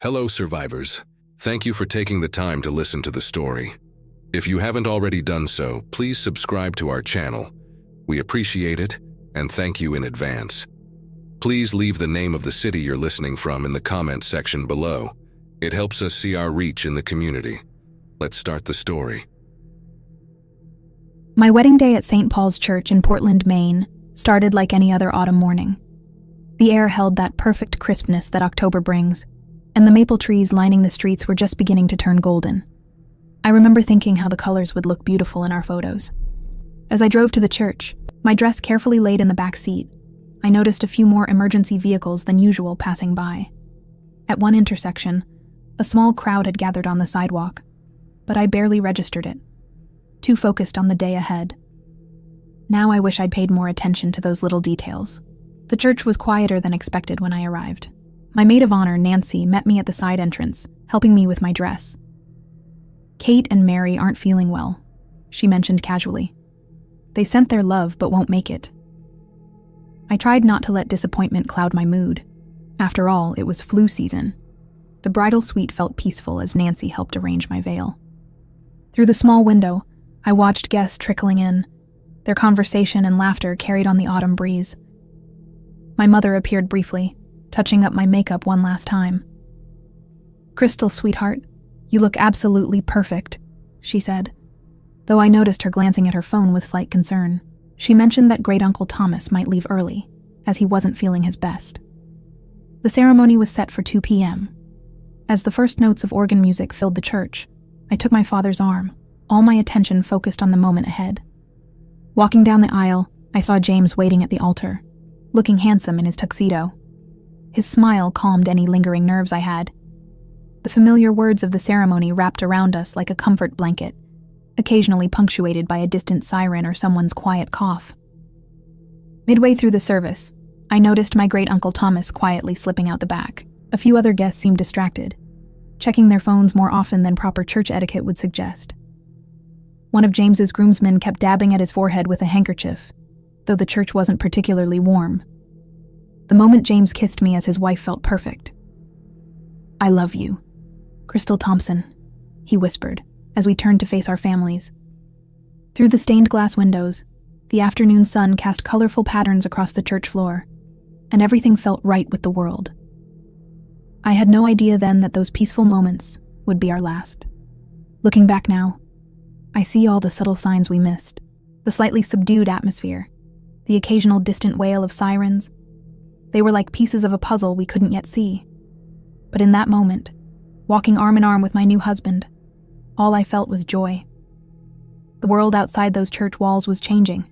Hello, survivors. Thank you for taking the time to listen to the story. If you haven't already done so, please subscribe to our channel. We appreciate it, and thank you in advance. Please leave the name of the city you're listening from in the comment section below. It helps us see our reach in the community. Let's start the story. My wedding day at St. Paul's Church in Portland, Maine, started like any other autumn morning. The air held that perfect crispness that October brings, and the maple trees lining the streets were just beginning to turn golden. I remember thinking how the colors would look beautiful in our photos. As I drove to the church, my dress carefully laid in the back seat, I noticed a few more emergency vehicles than usual passing by. At one intersection, a small crowd had gathered on the sidewalk, but I barely registered it, too focused on the day ahead. Now I wish I'd paid more attention to those little details. The church was quieter than expected when I arrived. My maid of honor, Nancy, met me at the side entrance, helping me with my dress. Kate and Mary aren't feeling well, she mentioned casually. They sent their love but won't make it. I tried not to let disappointment cloud my mood. After all, it was flu season. The bridal suite felt peaceful as Nancy helped arrange my veil. Through the small window, I watched guests trickling in. Their conversation and laughter carried on the autumn breeze. My mother appeared briefly, touching up my makeup one last time. "Crystal, sweetheart, you look absolutely perfect," she said, though I noticed her glancing at her phone with slight concern. She mentioned that Great-Uncle Thomas might leave early, as he wasn't feeling his best. The ceremony was set for 2 p.m. As the first notes of organ music filled the church, I took my father's arm, all my attention focused on the moment ahead. Walking down the aisle, I saw James waiting at the altar, looking handsome in his tuxedo. His smile calmed any lingering nerves I had. The familiar words of the ceremony wrapped around us like a comfort blanket, occasionally punctuated by a distant siren or someone's quiet cough. Midway through the service, I noticed my great-uncle Thomas quietly slipping out the back. A few other guests seemed distracted, checking their phones more often than proper church etiquette would suggest. One of James's groomsmen kept dabbing at his forehead with a handkerchief, though the church wasn't particularly warm. The moment James kissed me as his wife felt perfect. "I love you, Crystal Thompson," he whispered, as we turned to face our families. Through the stained glass windows, the afternoon sun cast colorful patterns across the church floor, and everything felt right with the world. I had no idea then that those peaceful moments would be our last. Looking back now, I see all the subtle signs we missed, the slightly subdued atmosphere, the occasional distant wail of sirens. They were like pieces of a puzzle we couldn't yet see. But in that moment, walking arm in arm with my new husband, all I felt was joy. The world outside those church walls was changing,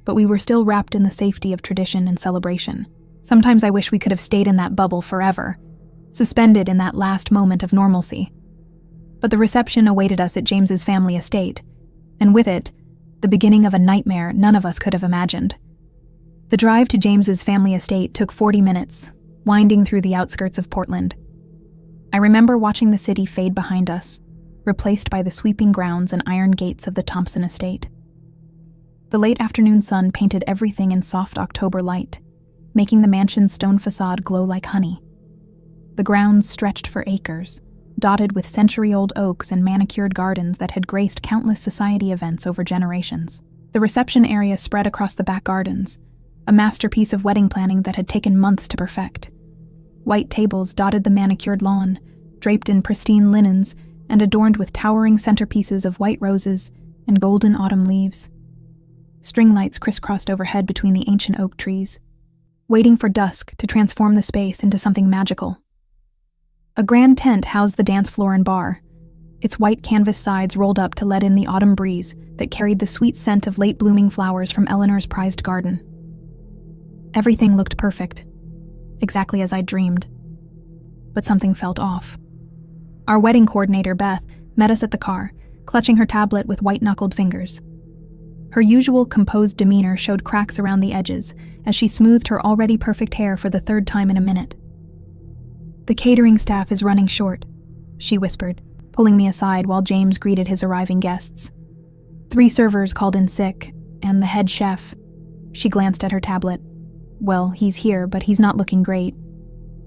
but we were still wrapped in the safety of tradition and celebration. Sometimes I wish we could have stayed in that bubble forever, suspended in that last moment of normalcy. But the reception awaited us at James's family estate, and with it, the beginning of a nightmare none of us could have imagined. The drive to James's family estate took 40 minutes, winding through the outskirts of Portland. I remember watching the city fade behind us, replaced by the sweeping grounds and iron gates of the Thompson estate. The late afternoon sun painted everything in soft October light, making the mansion's stone facade glow like honey. The grounds stretched for acres, dotted with century-old oaks and manicured gardens that had graced countless society events over generations. The reception area spread across the back gardens, a masterpiece of wedding planning that had taken months to perfect. White tables dotted the manicured lawn, draped in pristine linens and adorned with towering centerpieces of white roses and golden autumn leaves. String lights crisscrossed overhead between the ancient oak trees, waiting for dusk to transform the space into something magical. A grand tent housed the dance floor and bar, its white canvas sides rolled up to let in the autumn breeze that carried the sweet scent of late-blooming flowers from Eleanor's prized garden. Everything looked perfect, exactly as I'd dreamed. But something felt off. Our wedding coordinator, Beth, met us at the car, clutching her tablet with white-knuckled fingers. Her usual composed demeanor showed cracks around the edges as she smoothed her already perfect hair for the third time in a minute. "The catering staff is running short," she whispered, pulling me aside while James greeted his arriving guests. 3 servers called in sick, and the head chef. She glanced at her tablet. "Well, he's here, but he's not looking great.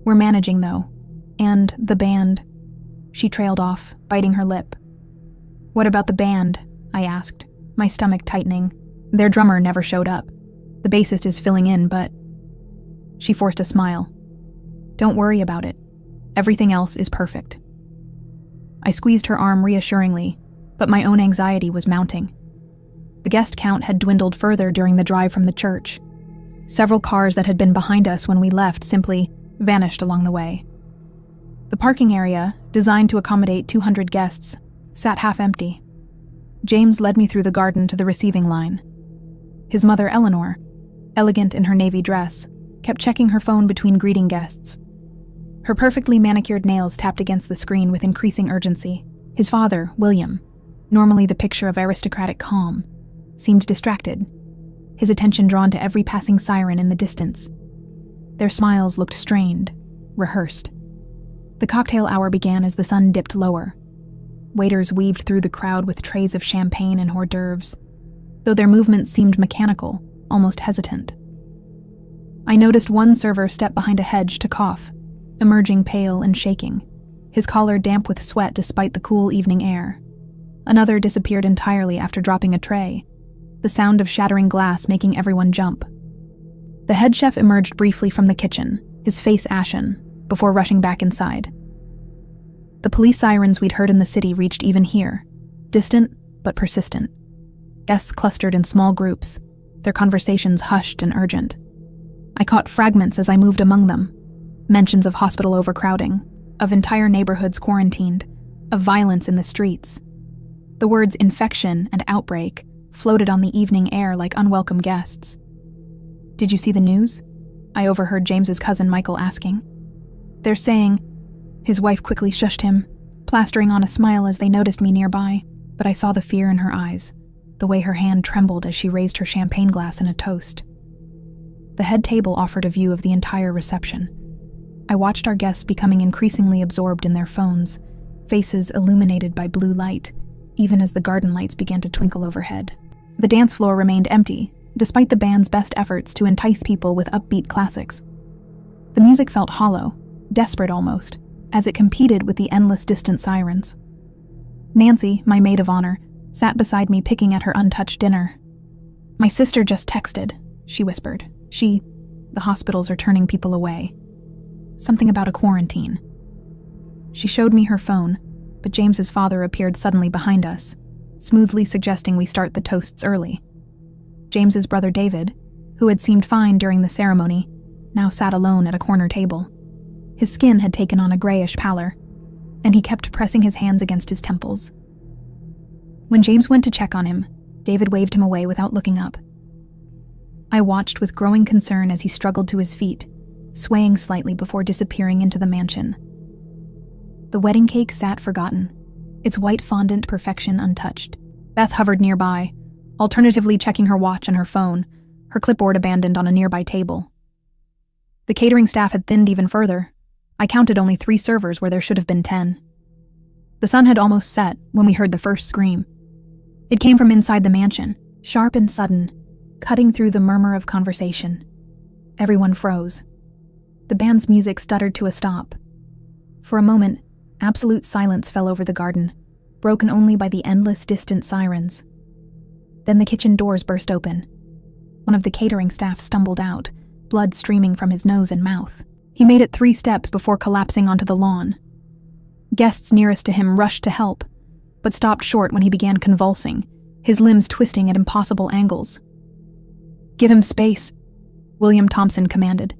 We're managing, though. And the band. She trailed off, biting her lip. What about the band? I asked, my stomach tightening. Their drummer never showed up. The bassist is filling in, but... She forced a smile. Don't worry about it. Everything else is perfect. I squeezed her arm reassuringly, but my own anxiety was mounting. The guest count had dwindled further during the drive from the church. Several cars that had been behind us when we left simply vanished along the way. The parking area, designed to accommodate 200 guests, sat half empty. James led me through the garden to the receiving line. His mother, Eleanor, elegant in her navy dress, kept checking her phone between greeting guests. Her perfectly manicured nails tapped against the screen with increasing urgency. His father, William, normally the picture of aristocratic calm, seemed distracted, his attention drawn to every passing siren in the distance. Their smiles looked strained, rehearsed. The cocktail hour began as the sun dipped lower. Waiters weaved through the crowd with trays of champagne and hors d'oeuvres, though their movements seemed mechanical, almost hesitant. I noticed one server step behind a hedge to cough, emerging pale and shaking, his collar damp with sweat despite the cool evening air. Another disappeared entirely after dropping a tray, the sound of shattering glass making everyone jump. The head chef emerged briefly from the kitchen, his face ashen, before rushing back inside. The police sirens we'd heard in the city reached even here, distant but persistent. Guests clustered in small groups, their conversations hushed and urgent. I caught fragments as I moved among them, mentions of hospital overcrowding, of entire neighborhoods quarantined, of violence in the streets. The words infection and outbreak floated on the evening air like unwelcome guests. Did you see the news? I overheard James's cousin Michael asking. They're saying... His wife quickly shushed him, plastering on a smile as they noticed me nearby, but I saw the fear in her eyes, the way her hand trembled as she raised her champagne glass in a toast. The head table offered a view of the entire reception. I watched our guests becoming increasingly absorbed in their phones, faces illuminated by blue light, even as the garden lights began to twinkle overhead. The dance floor remained empty, despite the band's best efforts to entice people with upbeat classics. The music felt hollow, desperate almost, as it competed with the endless distant sirens. Nancy, my maid of honor, sat beside me picking at her untouched dinner. My sister just texted, she whispered. The hospitals are turning people away. Something about a quarantine. She showed me her phone, but James's father appeared suddenly behind us, smoothly suggesting we start the toasts early. James's brother David, who had seemed fine during the ceremony, now sat alone at a corner table. His skin had taken on a grayish pallor, and he kept pressing his hands against his temples. When James went to check on him, David waved him away without looking up. I watched with growing concern as he struggled to his feet, swaying slightly before disappearing into the mansion. The wedding cake sat forgotten, its white fondant perfection untouched. Beth hovered nearby, alternatively checking her watch and her phone, her clipboard abandoned on a nearby table. The catering staff had thinned even further. I counted only 3 servers where there should have been 10. The sun had almost set when we heard the first scream. It came from inside the mansion, sharp and sudden, cutting through the murmur of conversation. Everyone froze. The band's music stuttered to a stop. For a moment, absolute silence fell over the garden, broken only by the endless distant sirens. Then the kitchen doors burst open. One of the catering staff stumbled out, blood streaming from his nose and mouth. He made it 3 steps before collapsing onto the lawn. Guests nearest to him rushed to help, but stopped short when he began convulsing, his limbs twisting at impossible angles. "Give him space," William Thompson commanded,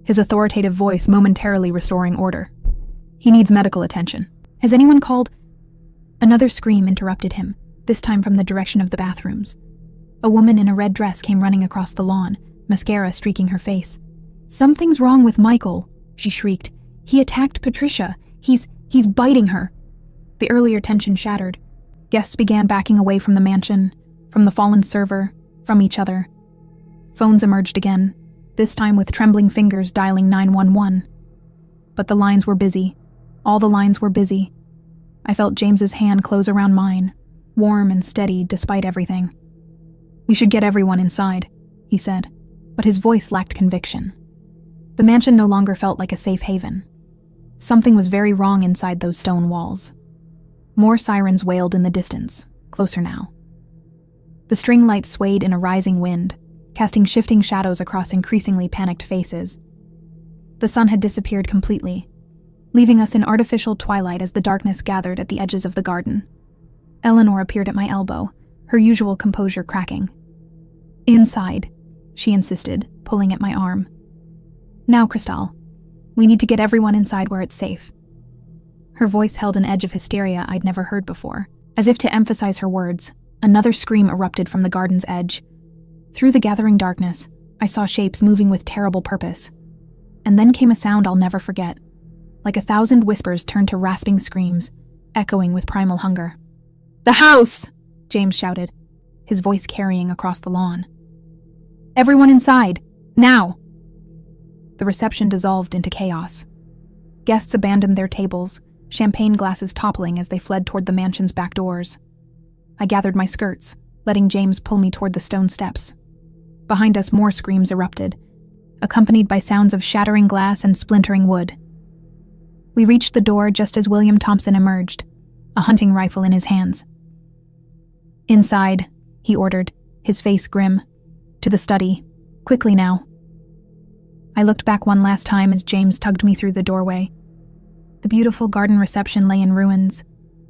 his authoritative voice momentarily restoring order. "He needs medical attention. Has anyone called?" Another scream interrupted him, this time from the direction of the bathrooms. A woman in a red dress came running across the lawn, mascara streaking her face. "Something's wrong with Michael," she shrieked. "He attacked Patricia. He's biting her." The earlier tension shattered. Guests began backing away from the mansion, from the fallen server, from each other. Phones emerged again, this time with trembling fingers dialing 911. But the lines were busy. All the lines were busy. I felt James's hand close around mine, warm and steady despite everything. "We should get everyone inside," he said, but his voice lacked conviction. The mansion no longer felt like a safe haven. Something was very wrong inside those stone walls. More sirens wailed in the distance, closer now. The string lights swayed in a rising wind, casting shifting shadows across increasingly panicked faces. The sun had disappeared completely, leaving us in artificial twilight as the darkness gathered at the edges of the garden. Eleanor appeared at my elbow, her usual composure cracking. "Inside," she insisted, pulling at my arm. "Now, Cristal, we need to get everyone inside where it's safe." Her voice held an edge of hysteria I'd never heard before. As if to emphasize her words, another scream erupted from the garden's edge. Through the gathering darkness, I saw shapes moving with terrible purpose. And then came a sound I'll never forget, like 1,000 whispers turned to rasping screams, echoing with primal hunger. "The house!" James shouted, his voice carrying across the lawn. "Everyone inside! Now!" The reception dissolved into chaos. Guests abandoned their tables, champagne glasses toppling as they fled toward the mansion's back doors. I gathered my skirts, letting James pull me toward the stone steps. Behind us, more screams erupted, accompanied by sounds of shattering glass and splintering wood. We reached the door just as William Thompson emerged, a hunting rifle in his hands. "Inside," he ordered, his face grim. "To the study. Quickly now." I looked back one last time as James tugged me through the doorway. The beautiful garden reception lay in ruins,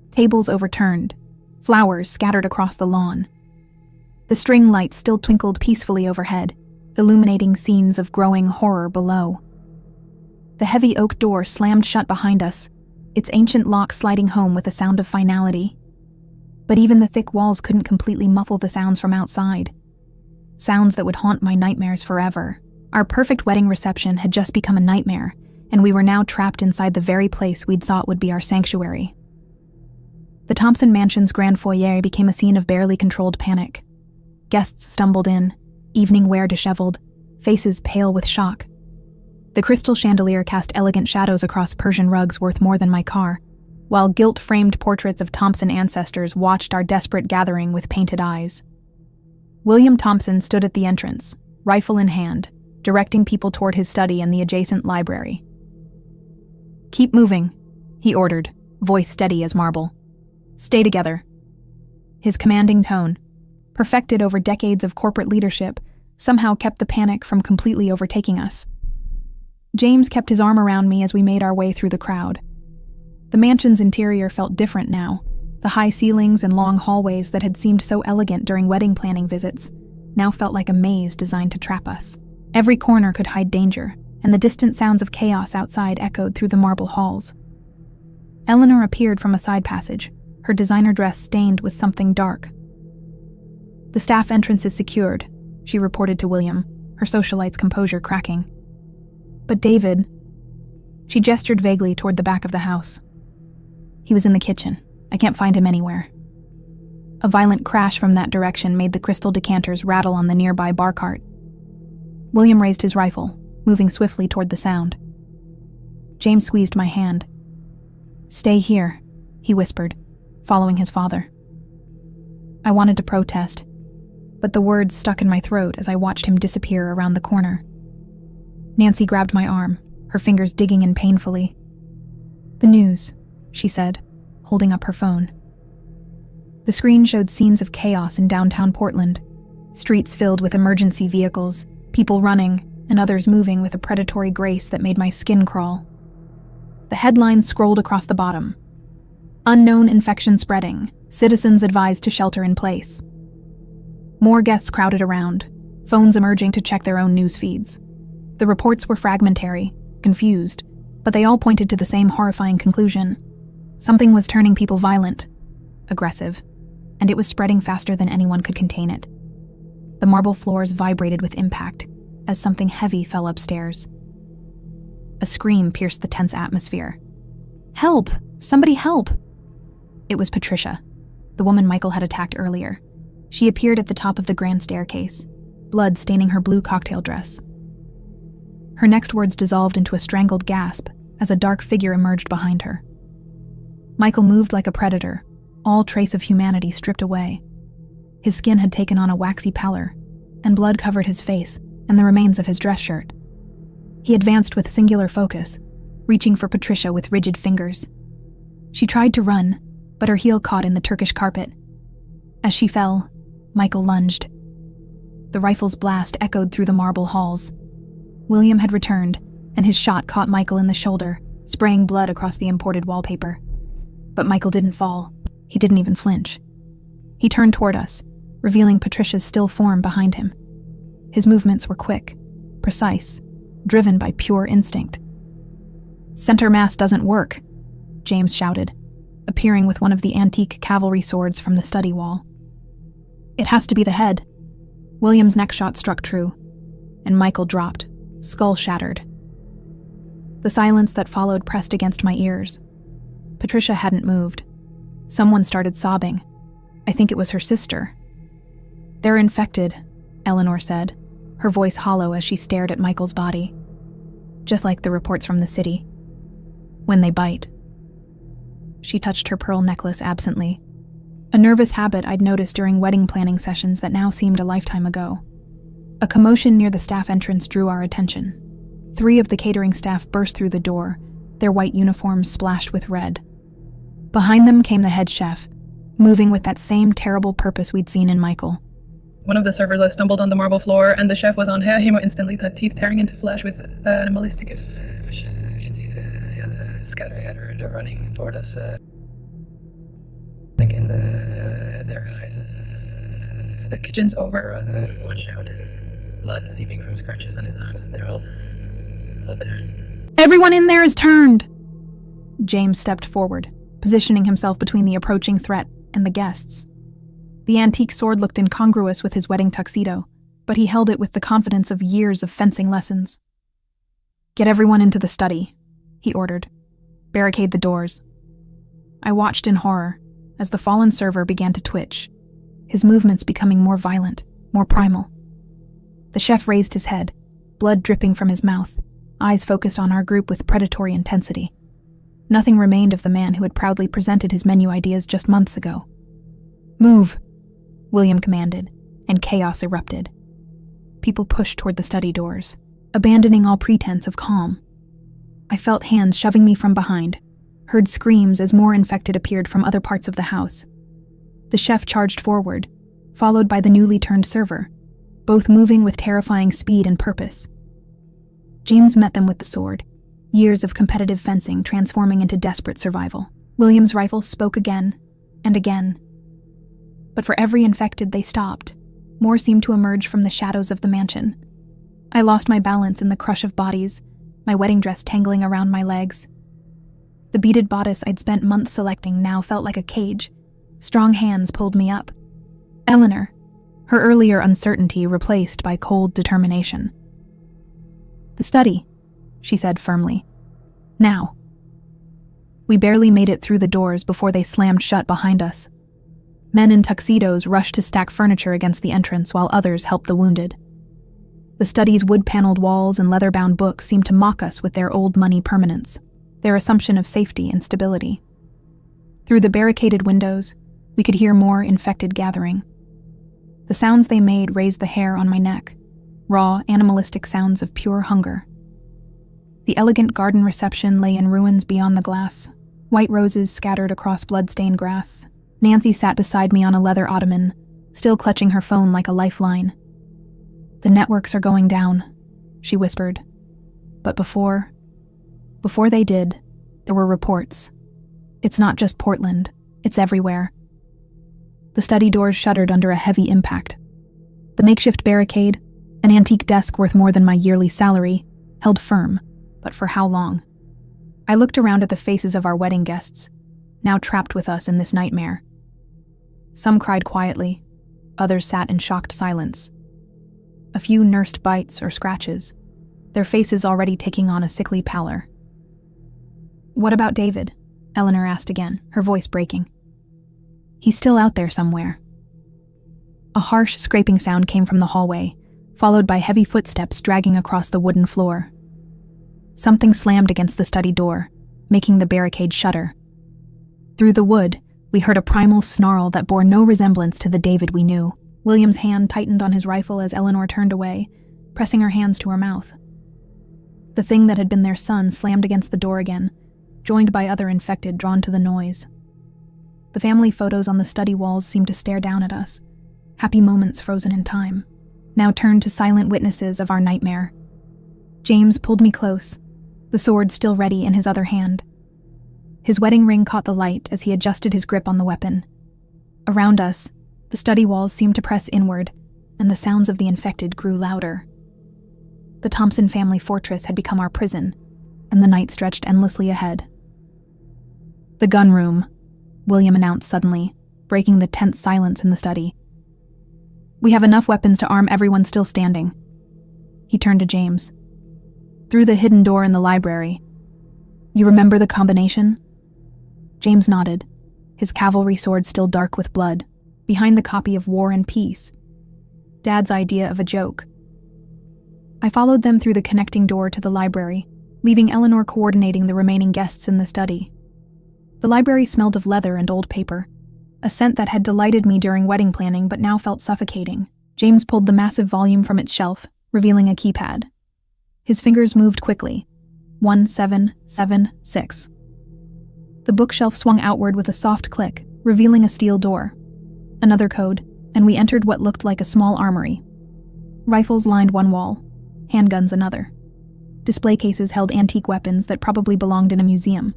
tables overturned, flowers scattered across the lawn. The string lights still twinkled peacefully overhead, illuminating scenes of growing horror below. The heavy oak door slammed shut behind us, its ancient lock sliding home with a sound of finality. But even the thick walls couldn't completely muffle the sounds from outside. Sounds that would haunt my nightmares forever. Our perfect wedding reception had just become a nightmare, and we were now trapped inside the very place we'd thought would be our sanctuary. The Thompson Mansion's grand foyer became a scene of barely controlled panic. Guests stumbled in, evening wear disheveled, faces pale with shock. The crystal chandelier cast elegant shadows across Persian rugs worth more than my car, while gilt-framed portraits of Thompson ancestors watched our desperate gathering with painted eyes. William Thompson stood at the entrance, rifle in hand, directing people toward his study and the adjacent library. "Keep moving," he ordered, voice steady as marble. "Stay together." His commanding tone, perfected over decades of corporate leadership, somehow kept the panic from completely overtaking us. James kept his arm around me as we made our way through the crowd. The mansion's interior felt different now. The high ceilings and long hallways that had seemed so elegant during wedding planning visits now felt like a maze designed to trap us. Every corner could hide danger, and the distant sounds of chaos outside echoed through the marble halls. Eleanor appeared from a side passage, her designer dress stained with something dark. "The staff entrance is secured," she reported to William, her socialite's composure cracking. "But David..." She gestured vaguely toward the back of the house. "He was in the kitchen. I can't find him anywhere." A violent crash from that direction made the crystal decanters rattle on the nearby bar cart. William raised his rifle, moving swiftly toward the sound. James squeezed my hand. "Stay here," he whispered, following his father. I wanted to protest, but the words stuck in my throat as I watched him disappear around the corner. Nancy grabbed my arm, her fingers digging in painfully. "The news," she said, holding up her phone. The screen showed scenes of chaos in downtown Portland, streets filled with emergency vehicles, people running, and others moving with a predatory grace that made my skin crawl. The headlines scrolled across the bottom. "Unknown infection spreading. Citizens advised to shelter in place." More guests crowded around, phones emerging to check their own news feeds. The reports were fragmentary, confused, but they all pointed to the same horrifying conclusion. Something was turning people violent, aggressive, and it was spreading faster than anyone could contain it. The marble floors vibrated with impact as something heavy fell upstairs. A scream pierced the tense atmosphere. "Help! Somebody help!" It was Patricia, the woman Michael had attacked earlier. She appeared at the top of the grand staircase, blood staining her blue cocktail dress. Her next words dissolved into a strangled gasp as a dark figure emerged behind her. Michael moved like a predator, all trace of humanity stripped away. His skin had taken on a waxy pallor, and blood covered his face and the remains of his dress shirt. He advanced with singular focus, reaching for Patricia with rigid fingers. She tried to run, but her heel caught in the Turkish carpet. As she fell, Michael lunged. The rifle's blast echoed through the marble halls. William had returned, and his shot caught Michael in the shoulder, spraying blood across the imported wallpaper. But Michael didn't fall. He didn't even flinch. He turned toward us, revealing Patricia's still form behind him. His movements were quick, precise, driven by pure instinct. "Center mass doesn't work," James shouted, appearing with one of the antique cavalry swords from the study wall. "It has to be the head." William's next shot struck true, and Michael dropped, skull shattered. The silence that followed pressed against my ears. Patricia hadn't moved. Someone started sobbing. I think it was her sister. "They're infected," Eleanor said, her voice hollow as she stared at Michael's body. "Just like the reports from the city. When they bite." She touched her pearl necklace absently, a nervous habit I'd noticed during wedding planning sessions that now seemed a lifetime ago. A commotion near the staff entrance drew our attention. 3 of the catering staff burst through the door, their white uniforms splashed with red. Behind them came the head chef, moving with that same terrible purpose we'd seen in Michael. One of the servers stumbled on the marble floor, and the chef was on her hemo instantly, the teeth tearing into flesh with animalistic efficiency. You can see the scatter at her, they're running toward us, like in their eyes. The kitchen's over, watch out. Blood seeping from scratches on his arms. They're all turned. "Everyone in there is turned!" James stepped forward, positioning himself between the approaching threat and the guests. The antique sword looked incongruous with his wedding tuxedo, but he held it with the confidence of years of fencing lessons. "Get everyone into the study," he ordered. "Barricade the doors." I watched in horror as the fallen server began to twitch, his movements becoming more violent, more primal. The chef raised his head, blood dripping from his mouth, eyes focused on our group with predatory intensity. Nothing remained of the man who had proudly presented his menu ideas just months ago. "Move," William commanded, and chaos erupted. People pushed toward the study doors, abandoning all pretense of calm. I felt hands shoving me from behind, heard screams as more infected appeared from other parts of the house. The chef charged forward, followed by the newly turned server, both moving with terrifying speed and purpose. James met them with the sword, years of competitive fencing transforming into desperate survival. William's rifle spoke again and again. But for every infected they stopped, more seemed to emerge from the shadows of the mansion. I lost my balance in the crush of bodies, my wedding dress tangling around my legs. The beaded bodice I'd spent months selecting now felt like a cage. Strong hands pulled me up. Eleanor, her earlier uncertainty replaced by cold determination. "The study," she said firmly. "Now." We barely made it through the doors before they slammed shut behind us. Men in tuxedos rushed to stack furniture against the entrance while others helped the wounded. The study's wood-paneled walls and leather-bound books seemed to mock us with their old money permanence, their assumption of safety and stability. Through the barricaded windows, we could hear more infected gathering. The sounds they made raised the hair on my neck, raw, animalistic sounds of pure hunger. The elegant garden reception lay in ruins beyond the glass, white roses scattered across blood-stained grass. Nancy sat beside me on a leather ottoman, still clutching her phone like a lifeline. "The networks are going down," she whispered. But before they did, there were reports. It's not just Portland, it's everywhere. The study doors shuddered under a heavy impact. The makeshift barricade, an antique desk worth more than my yearly salary, held firm, but for how long? I looked around at the faces of our wedding guests, now trapped with us in this nightmare. Some cried quietly, others sat in shocked silence. A few nursed bites or scratches, their faces already taking on a sickly pallor. "What about David?" Eleanor asked again, her voice breaking. "He's still out there somewhere." A harsh scraping sound came from the hallway, followed by heavy footsteps dragging across the wooden floor. Something slammed against the study door, making the barricade shudder. Through the wood, we heard a primal snarl that bore no resemblance to the David we knew. William's hand tightened on his rifle as Eleanor turned away, pressing her hands to her mouth. The thing that had been their son slammed against the door again, joined by other infected drawn to the noise. The family photos on the study walls seemed to stare down at us, happy moments frozen in time, now turned to silent witnesses of our nightmare. James pulled me close, the sword still ready in his other hand. His wedding ring caught the light as he adjusted his grip on the weapon. Around us, the study walls seemed to press inward, and the sounds of the infected grew louder. The Thompson family fortress had become our prison, and the night stretched endlessly ahead. "The gun room," William announced suddenly, breaking the tense silence in the study. "We have enough weapons to arm everyone still standing." He turned to James. "Through the hidden door in the library. You remember the combination?" James nodded, his cavalry sword still dark with blood, behind the copy of War and Peace. Dad's idea of a joke. I followed them through the connecting door to the library, leaving Eleanor coordinating the remaining guests in the study. The library smelled of leather and old paper, a scent that had delighted me during wedding planning but now felt suffocating. James pulled the massive volume from its shelf, revealing a keypad. His fingers moved quickly. 1776. The bookshelf swung outward with a soft click, revealing a steel door. Another code, and we entered what looked like a small armory. Rifles lined one wall, handguns another. Display cases held antique weapons that probably belonged in a museum.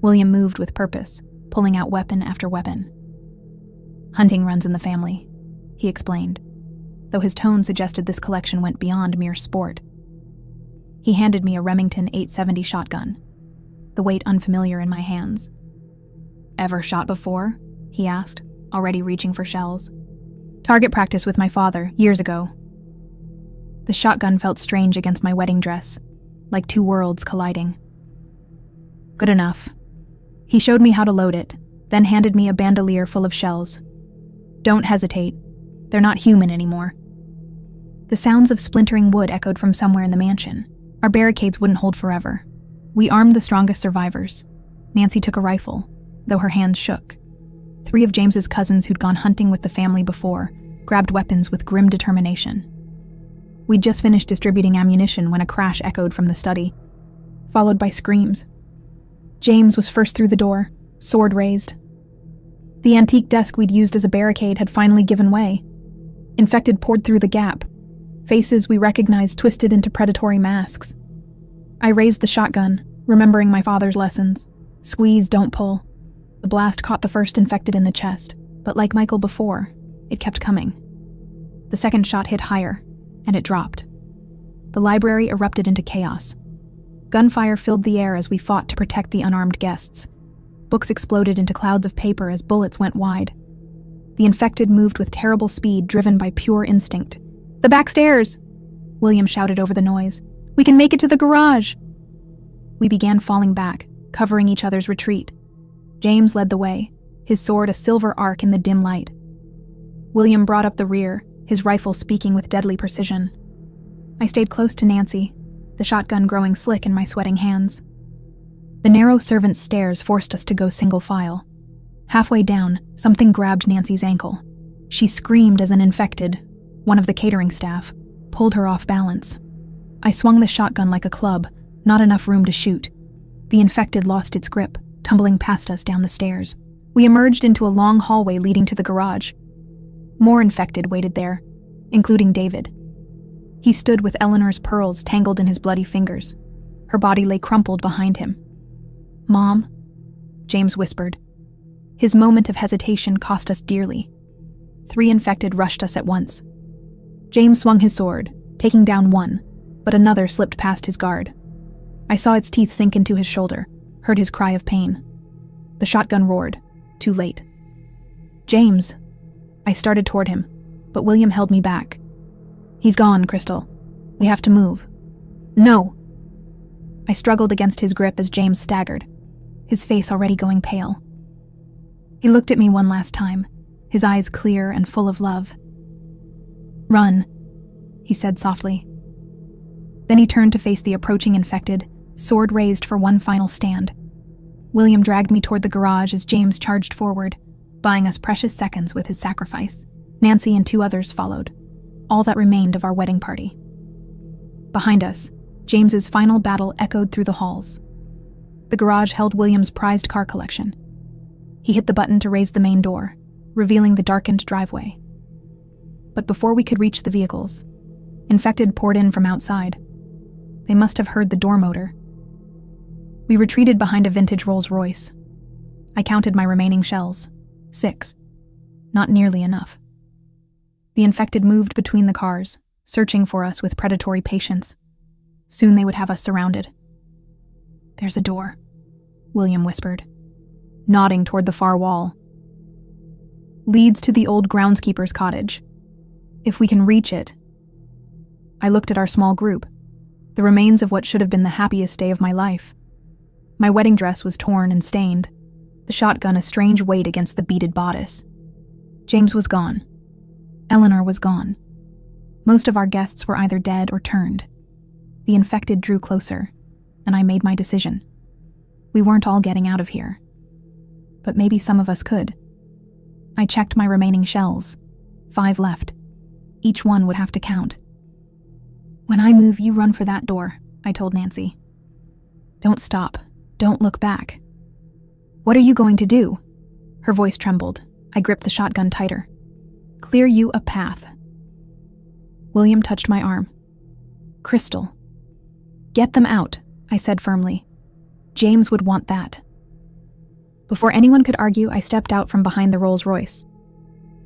William moved with purpose, pulling out weapon after weapon. "Hunting runs in the family," he explained, though his tone suggested this collection went beyond mere sport. He handed me a Remington 870 shotgun, the weight unfamiliar in my hands. "Ever shot before?" he asked, already reaching for shells. "Target practice with my father, years ago." The shotgun felt strange against my wedding dress, like two worlds colliding. "Good enough." He showed me how to load it, then handed me a bandolier full of shells. "Don't hesitate. They're not human anymore." The sounds of splintering wood echoed from somewhere in the mansion. Our barricades wouldn't hold forever. We armed the strongest survivors. Nancy took a rifle, though her hands shook. 3 of James's cousins who'd gone hunting with the family before grabbed weapons with grim determination. We'd just finished distributing ammunition when a crash echoed from the study, followed by screams. James was first through the door, sword raised. The antique desk we'd used as a barricade had finally given way. Infected poured through the gap, faces we recognized twisted into predatory masks. I raised the shotgun, remembering my father's lessons. Squeeze, don't pull. The blast caught the first infected in the chest, but like Michael before, it kept coming. The second shot hit higher, and it dropped. The library erupted into chaos. Gunfire filled the air as we fought to protect the unarmed guests. Books exploded into clouds of paper as bullets went wide. The infected moved with terrible speed, driven by pure instinct. "The back stairs!" William shouted over the noise. "We can make it to the garage!" We began falling back, covering each other's retreat. James led the way, his sword a silver arc in the dim light. William brought up the rear, his rifle speaking with deadly precision. I stayed close to Nancy, the shotgun growing slick in my sweating hands. The narrow servants' stairs forced us to go single file. Halfway down, something grabbed Nancy's ankle. She screamed as an infected, one of the catering staff, pulled her off balance. I swung the shotgun like a club, not enough room to shoot. The infected lost its grip, tumbling past us down the stairs. We emerged into a long hallway leading to the garage. More infected waited there, including David. He stood with Eleanor's pearls tangled in his bloody fingers. Her body lay crumpled behind him. "Mom," James whispered. His moment of hesitation cost us dearly. 3 infected rushed us at once. James swung his sword, taking down one, but another slipped past his guard. I saw its teeth sink into his shoulder, heard his cry of pain. The shotgun roared, too late. "James." I started toward him, but William held me back. "He's gone, Crystal. We have to move." "No!" I struggled against his grip as James staggered, his face already going pale. He looked at me one last time, his eyes clear and full of love. "Run," he said softly. Then he turned to face the approaching infected, sword raised for one final stand. William dragged me toward the garage as James charged forward, buying us precious seconds with his sacrifice. Nancy and 2 others followed, all that remained of our wedding party. Behind us, James's final battle echoed through the halls. The garage held William's prized car collection. He hit the button to raise the main door, revealing the darkened driveway. But before we could reach the vehicles, infected poured in from outside. They must have heard the door motor. We retreated behind a vintage Rolls-Royce. I counted my remaining shells. 6. Not nearly enough. The infected moved between the cars, searching for us with predatory patience. Soon they would have us surrounded. "There's a door," William whispered, nodding toward the far wall. "Leads to the old groundskeeper's cottage. If we can reach it." I looked at our small group, the remains of what should have been the happiest day of my life. My wedding dress was torn and stained, the shotgun a strange weight against the beaded bodice. James was gone. Eleanor was gone. Most of our guests were either dead or turned. The infected drew closer, and I made my decision. We weren't all getting out of here. But maybe some of us could. I checked my remaining shells. 5 left. Each one would have to count. "When I move, you run for that door," I told Nancy. "Don't stop. Don't look back." "What are you going to do?" Her voice trembled. I gripped the shotgun tighter. "Clear you a path." William touched my arm. "Crystal." "Get them out," I said firmly. "James would want that." Before anyone could argue, I stepped out from behind the Rolls-Royce.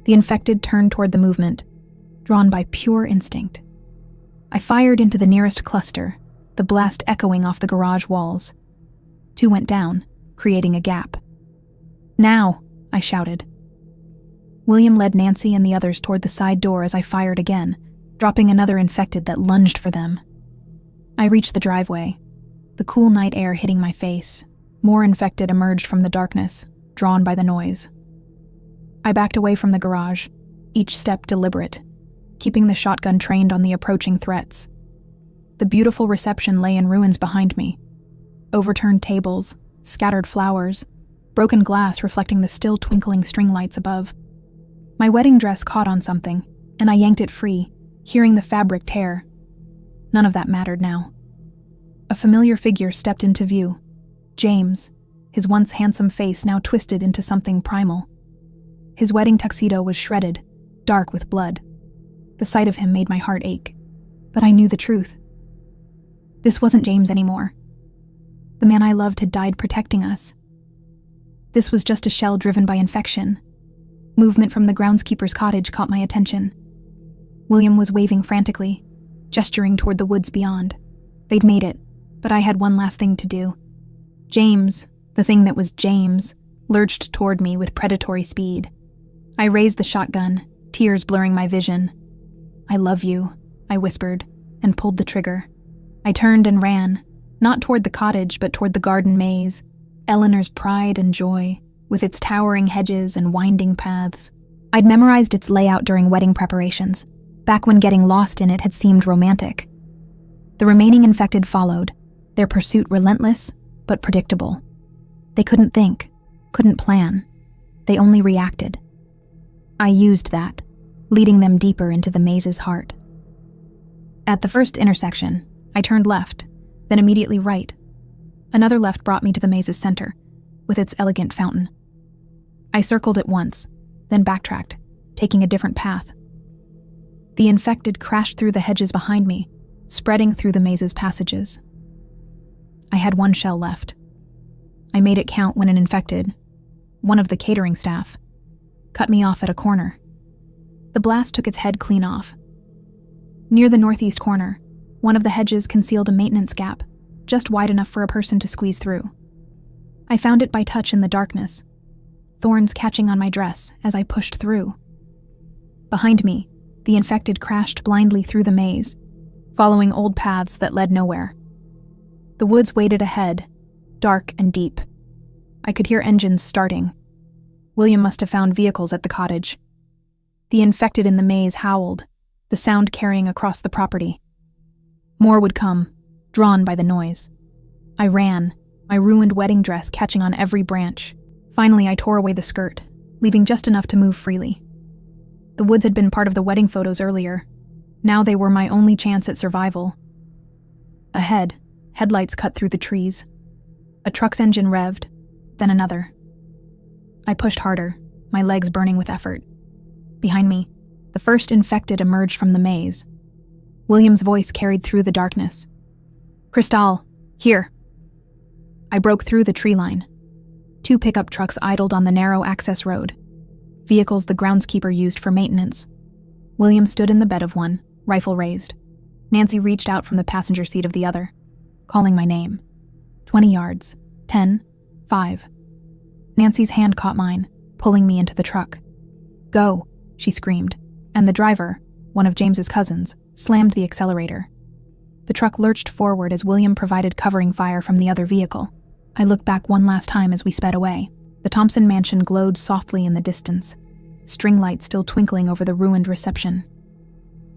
The infected turned toward the movement, drawn by pure instinct. I fired into the nearest cluster, the blast echoing off the garage walls. 2 went down, creating a gap. "Now," I shouted. William led Nancy and the others toward the side door as I fired again, dropping another infected that lunged for them. I reached the driveway, the cool night air hitting my face. More infected emerged from the darkness, drawn by the noise. I backed away from the garage, each step deliberate, keeping the shotgun trained on the approaching threats. The beautiful reception lay in ruins behind me. Overturned tables, scattered flowers, broken glass reflecting the still twinkling string lights above. My wedding dress caught on something, and I yanked it free, hearing the fabric tear. None of that mattered now. A familiar figure stepped into view. James, his once handsome face now twisted into something primal. His wedding tuxedo was shredded, dark with blood. The sight of him made my heart ache. But I knew the truth. This wasn't James anymore. The man I loved had died protecting us. This was just a shell driven by infection. Movement from the groundskeeper's cottage caught my attention. William was waving frantically, gesturing toward the woods beyond. They'd made it, but I had one last thing to do. James, the thing that was James, lurched toward me with predatory speed. I raised the shotgun, tears blurring my vision. "I love you," I whispered, and pulled the trigger. I turned and ran, not toward the cottage, but toward the garden maze, Eleanor's pride and joy, with its towering hedges and winding paths. I'd memorized its layout during wedding preparations, back when getting lost in it had seemed romantic. The remaining infected followed, their pursuit relentless, but predictable. They couldn't think, couldn't plan. They only reacted. I used that, leading them deeper into the maze's heart. At the first intersection, I turned left, then immediately right. Another left brought me to the maze's center, with its elegant fountain. I circled it once, then backtracked, taking a different path. The infected crashed through the hedges behind me, spreading through the maze's passages. I had 1 shell left. I made it count when an infected, one of the catering staff, cut me off at a corner. The blast took its head clean off. Near the northeast corner, one of the hedges concealed a maintenance gap, just wide enough for a person to squeeze through. I found it by touch in the darkness, thorns catching on my dress as I pushed through. Behind me, the infected crashed blindly through the maze, following old paths that led nowhere. The woods waited ahead, dark and deep. I could hear engines starting. William must have found vehicles at the cottage. The infected in the maze howled, the sound carrying across the property. More would come, drawn by the noise. I ran, my ruined wedding dress catching on every branch. Finally, I tore away the skirt, leaving just enough to move freely. The woods had been part of the wedding photos earlier. Now they were my only chance at survival. Ahead, headlights cut through the trees. A truck's engine revved, then another. I pushed harder, my legs burning with effort. Behind me, the first infected emerged from the maze. William's voice carried through the darkness. "Cristal, here." I broke through the tree line. 2 pickup trucks idled on the narrow access road, vehicles the groundskeeper used for maintenance. William stood in the bed of one, rifle raised. Nancy reached out from the passenger seat of the other, calling my name. 20 yards. 10. 5. Nancy's hand caught mine, pulling me into the truck. "Go," she screamed, and the driver, one of James's cousins, slammed the accelerator. The truck lurched forward as William provided covering fire from the other vehicle. I looked back one last time as we sped away. The Thompson mansion glowed softly in the distance, string lights still twinkling over the ruined reception.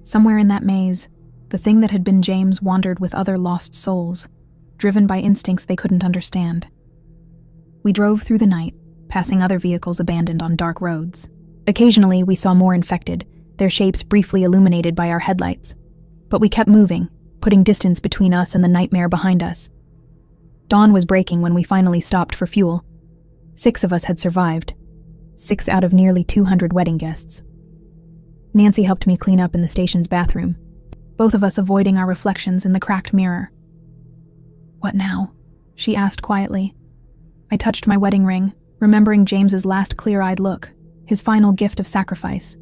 Somewhere in that maze, the thing that had been James wandered with other lost souls, driven by instincts they couldn't understand. We drove through the night, passing other vehicles abandoned on dark roads. Occasionally, we saw more infected, their shapes briefly illuminated by our headlights. But we kept moving, putting distance between us and the nightmare behind us. Dawn was breaking when we finally stopped for fuel. 6 of us had survived. 6 out of nearly 200 wedding guests. Nancy helped me clean up in the station's bathroom, both of us avoiding our reflections in the cracked mirror. "What now?" she asked quietly. I touched my wedding ring, remembering James's last clear-eyed look, his final gift of sacrifice.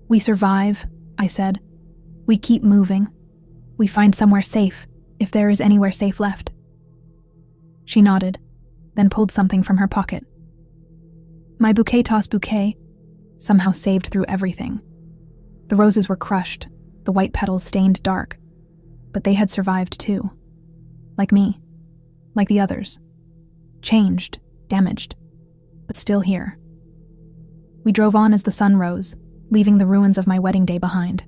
"We survive," I said. "We keep moving. We find somewhere safe, if there is anywhere safe left." She nodded, then pulled something from her pocket. My bouquet toss bouquet, somehow saved through everything. The roses were crushed, the white petals stained dark, but they had survived too. Like me, like the others. Changed, damaged, but still here. We drove on as the sun rose, leaving the ruins of my wedding day behind.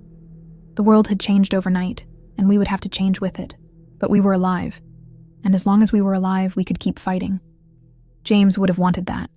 The world had changed overnight, and we would have to change with it. But we were alive, and as long as we were alive, we could keep fighting. James would have wanted that.